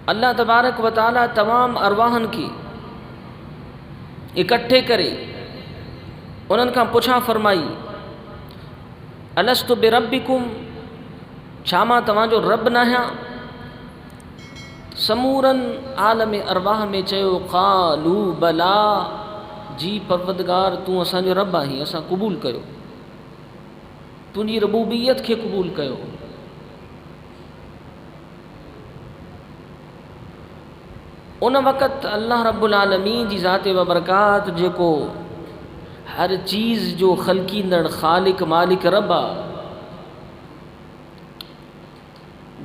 अल्लाह तबारक व तआला तमाम अरवाहन की इकट्ठे करे उन्हनि खां पुछा फरमाई अलस्तु बिरब्बिकुम, छा मां तव्हांजो रब न आहियां? समूरन आलम अरवाह में चयो क़ालू बला, जी परवदगार तूं असांजो रब आहीं, असां क़बूल कयो, तुंहिंजी रबूबियत खे क़बूल कयो। उन वक़्त अल्लाह रब्बुल आलमीन जी ज़ात व बरकात जेको हर चीज़ जो ख़ल्क़ींदड़ ख़ालिक मालिक रब आहे,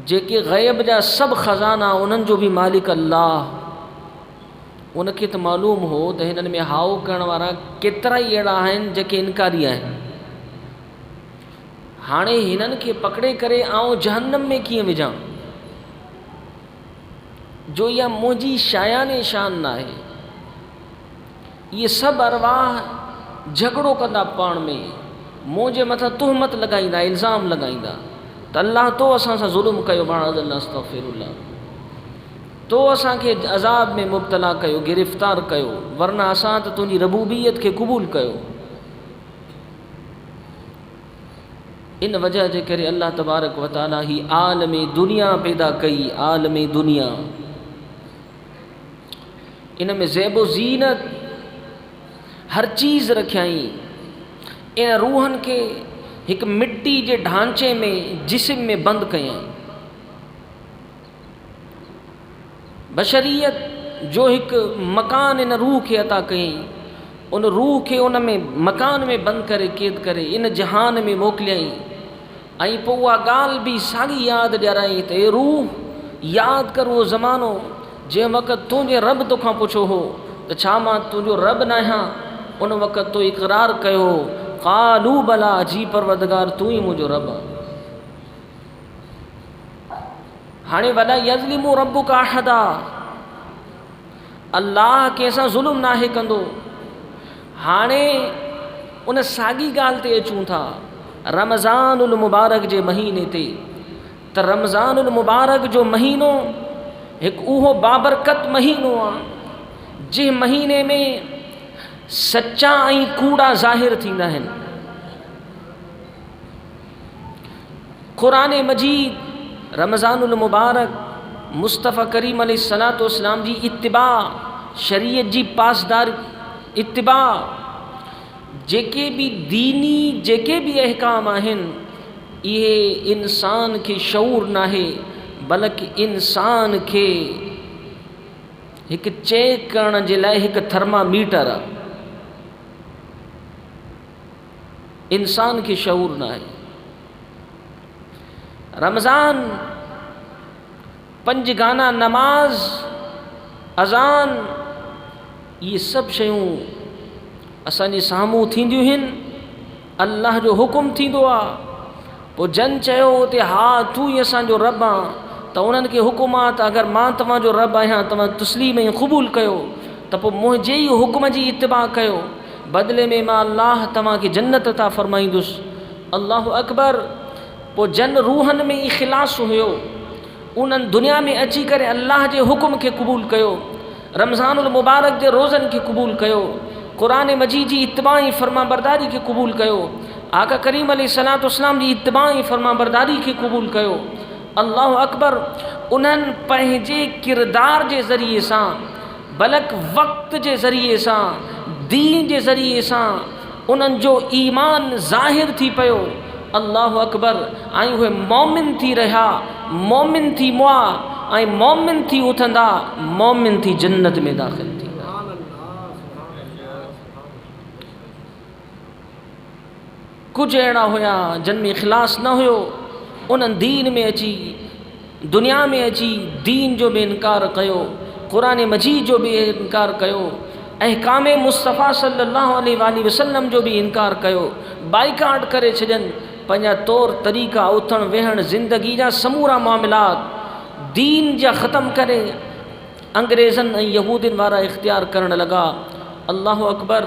जेके ग़ैब जा सभु ख़ज़ाना उन्हनि जो बि मालिक अल्लाह, उनखे त मालूम हो त हिननि में हाउ करण वारा केतिरा ई अहिड़ा आहिनि जेके इनकारी आहिनि। हाणे हिननि खे पकड़े करे आउं जहन्नम में कीअं विझां, जो इहा मुंहिंजी शायाने शान न आहे। इहे सभु अरवाह झगड़ो कंदा पाण में, मुंहिंजे मथां तुहमत लॻाईंदा, इल्ज़ाम लॻाईंदा त अल्लाह तो असां सां ज़ुल्म कयो, अस्तग़फिरुल्लाह, तो असांखे अज़ाब में मुब्तला कयो, गिरफ़्तार कयो, वरना असां त तुंहिंजी रबूबियत खे क़बूल कयो। इन वजह जे करे अल्लाह तबारक व तआला ही आलम दुनिया पैदा कई। आलम दुनिया, इन में ज़ैबो ज़ीनत हर चीज़ रखियाई। इन रूहनि खे हिकु मिट्टी जे ढांचे में, जिस्म में बंदि कयई। बशरियत जो हिकु मकान इन रूह खे अता कयई, उन रूह खे उन में मकान में बंदि करे क़ैद करे इन जहान में मोकिलियई। ऐं पोइ उहा ॻाल्हि बि साॻी यादि ॾियाराई त हे रूह, यादि कर उहो ज़मानो जंहिं वक़्तु तुंहिंजे रब तोखां पुछो हो त छा मां तुंहिंजो रब न आहियां? उन वक़्तु तो इक़रार कयो क़ालू बला, जी परवदगार तूं ई मुंहिंजो रब आहे। हाणे वला यज़लिमु रब्बुका अहदा, अल्लाह कंहिंसां ज़ुल्म नाहे कंदो। हाणे उन साॻी ॻाल्हि ते अचूं था रमज़ानुल मुबारक जे महीने ते, त रमज़ानुल मुबारक जो महीनो हिकु उहो बाबरकत महीनो आहे जंहिं महीने में सच्चा ऐं कूड़ा ज़ाहिर थींदा आहिनि। क़ुरान मजीद रमज़ानुल मुबारक मुस्तफ़ा करीम अलैहिस्सलातु वस्सलाम जी इत्तिबा, शरीयत जी पासदार इत्तिबा, जेके भी दीनी जेके भी अहकाम आहिनि, इहे इंसान खे शऊर नाहे, बल्कि इंसान खे हिकु चेक करण जे लाइ हिकु थर्मामीटर आहे। इंसान खे शऊर नाहे। रमज़ान, पंज गाना नमाज, अज़ान, ये सभु शयूं असांजे साम्हूं थींदियूं आहिनि। अल्लाह जो हुकुम थींदो आहे, पोइ जन चयो उते हा तूं ई असांजो रब आहे, त उन्हनि खे हुकुम आहे त अगरि मां तव्हांजो रब आहियां, तव्हां तस्लीम ऐं क़बूल कयो, त पोइ मुंहिंजे ई हुकुम जी इत्तिबा कयो, बदिले में मां अल्लाह तव्हांखे जन्नत अता फ़रमाईंदुसि। अल्लाहु अकबर। पोइ जन रूहनि में इख़लास हुयो, उन्हनि दुनिया में अची करे अल्लाह जे हुकुम खे क़बूल कयो, रमज़ानुल मुबारक जे रोज़नि खे क़बूल कयो, क़ुरान मजीद जी इत्तिबा ऐं फ़रमाबरदारी खे क़बूल कयो, आका करीम अलैहिस्सलातु वस्सलाम जी इत्तिबा ऐं फ़रमाबरदारी खे क़बूल कयो। अल्लाहु अकबर। उन्हनि पंहिंजे किरदार जे ज़रिए सां, बल्कि वक़्त जे ज़रिए सां, दीन जे ज़रिए सां उन्हनि जो ईमान ज़ाहिर थी पियो। अल्लाहु अकबर। ऐं उहे मोमिन थी रहिया, मोमिन थी मुआ ऐं मोमिन थी उथंदा, मोमिन थी जन्नत में दाख़िल थींदा। कुछ अहिड़ा हुया जिन में इख़लास न हुयो, उन्हनि दीन में अची, दुनिया में अची दीन जो बि इनकार कयो, क़ुरान मजीद जो बि इनकार कयो, अहकाम मुस्तफ़ा सल्लल्लाहु अलैहि वसल्लम जो बि इनकार कयो, बाइकाट करे छॾनि पंहिंजा तौर तरीक़ा, उथण वेहण, ज़िंदगी जा समूरा मामलात दीन जा ख़त्म करे अंग्रेज़नि ऐं यहूदियुनि वारा इख़्तियार करणु लॻा। अल्लाहु अकबर।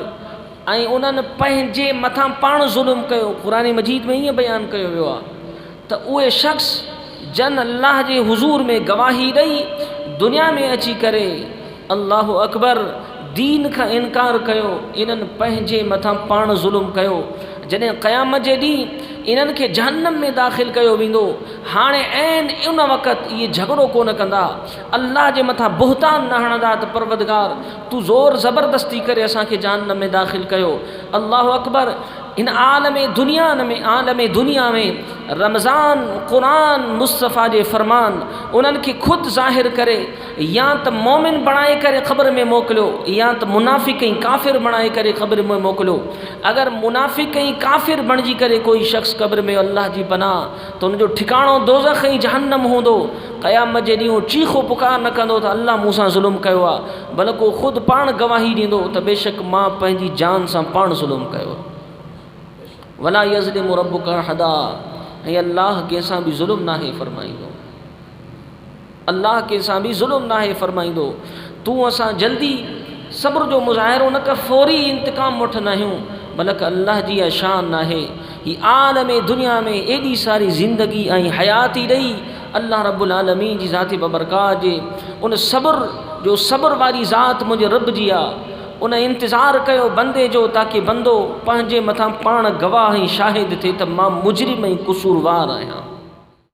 ऐं उन्हनि पंहिंजे मथां पाण ज़ुल्म कयो। क़ुरान मजीद में ईअं बयानु कयो वियो आहे त उहे शख़्स जन अल्लाह जे हुज़ूर में गवाही ॾेई दुनिया में अची करे अल्लाहु अकबर दीन का इनकार कयो, इन्हनि पंहिंजे मथां पाण ज़ुल्म कयो। जॾहिं क़यामत जे ॾींहुं इन्हनि खे जहन्नम में दाख़िल कयो वेंदो, हाणे ऐन उन वक़्तु इहे झगड़ो कोन कंदा, अल्लाह जे मथां बुहतान न हणंदा त परवरदिगार तूं ज़ोर ज़बरदस्ती करे असांखे जहन्नम में दाख़िल कयो। अल्लाहु अकबर। इन आलम दुनिया में रमज़ान क़ुरान मुस्तफ़ा जे फ़रमान उन्हनि खे ख़ुदि ज़ाहिर करे या त मोमिन बणाए करे ख़बर में मोकिलियो या त मुनाफ़िक़ ऐं काफ़िर बणाए करे ख़बर में मोकिलियो। अगर मुनाफ़िक़ ऐं काफ़िर बणिजी करे कोई शख़्स क़ब्र में अल्लाह जी पनाह त उनजो ठिकाणो दोज़ख ऐं जहन्नम हूंदो। क़यामत जे ॾींहुं चीखो पुकार न कंदो त अल्लाह मूंसां ज़ुल्म कयो आहे, बल्कि ख़ुदि पाण गवाही ॾींदो त बेशक मां पंहिंजी जान सां पाण ज़ुल्म कयो। वला यज़लिमु रब्बुका अहदा। ऐं अल्लाह कंहिंसां बि ज़ुल्म नाहे फ़रमाईंदो, अल्लाह कंहिंसां बि ज़ुल्म नाहे फ़रमाईंदो। तूं असां जल्दी सब्र जो मुज़ाहिरो न कर, फ़ौरी इंतकाम वठंदा आहियूं, बल्कि अल्लाह जी इहा शान आहे। ही आलम दुनिया में एॾी सारी ज़िंदगी ऐं हयाती ॾेई अल्लाह रब्बुल आलमीन जी ज़ाती बबरकात जे उन सब्र वारी ज़ात मुंहिंजे रब जी आहे। उन इंतज़ार कयो बंदे जो, ताकि बंदो पंहिंजे मथां पाण गवाह ऐं शाहिद थिए त मां मुजरिम ऐं कसूरवार आहियां।